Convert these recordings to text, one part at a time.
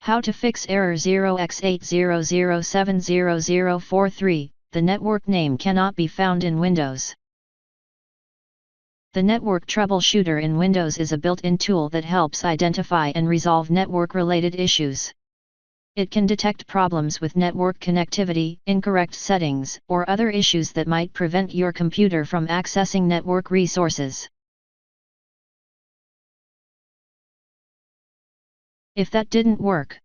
How to fix error 0x80070043, the network name cannot be found in Windows. The Network Troubleshooter in Windows is a built-in tool that helps identify and resolve network-related issues. It can detect problems with network connectivity, incorrect settings, or other issues that might prevent your computer from accessing network resources. If that didn't work,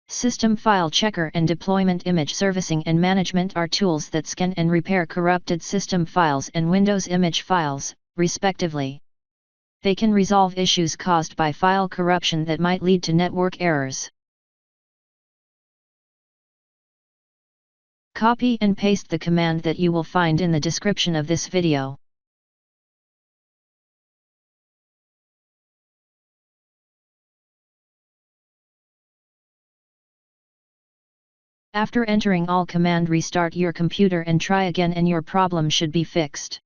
System File Checker and Deployment Image Servicing and Management are tools that scan and repair corrupted system files and Windows image files, respectively. They can resolve issues caused by file corruption that might lead to network errors. Copy and paste the command that you will find in the description of this video. After entering all command, restart your computer and try again, and your problem should be fixed.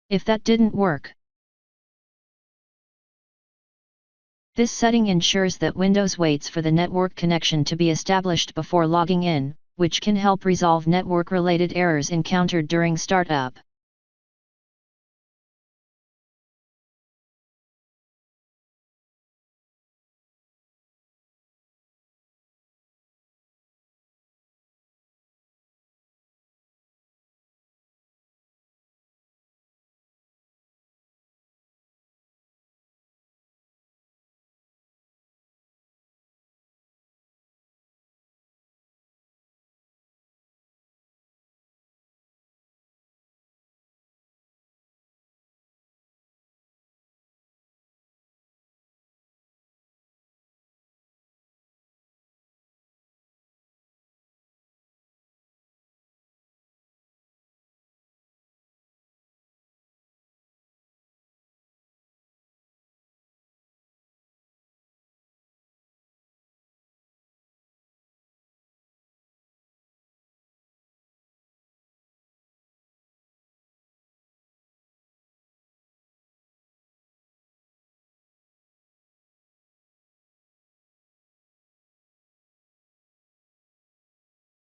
If that didn't work, this setting ensures that Windows waits for the network connection to be established before logging in, which can help resolve network-related errors encountered during startup.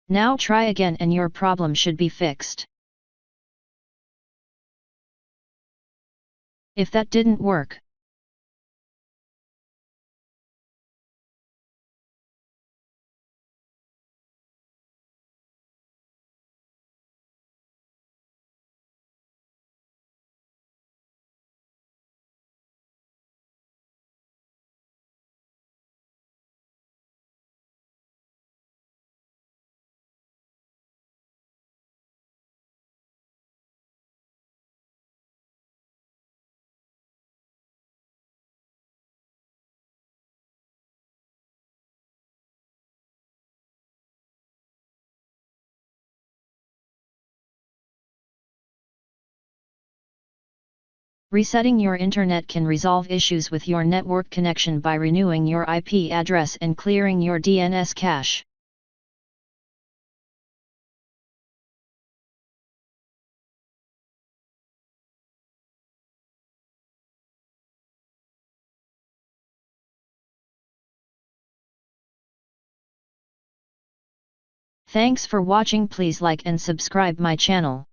Now try again and your problem should be fixed. If that didn't work, resetting your internet can resolve issues with your network connection by renewing your IP address and clearing your DNS cache. Thanks for watching. Please like and subscribe my channel.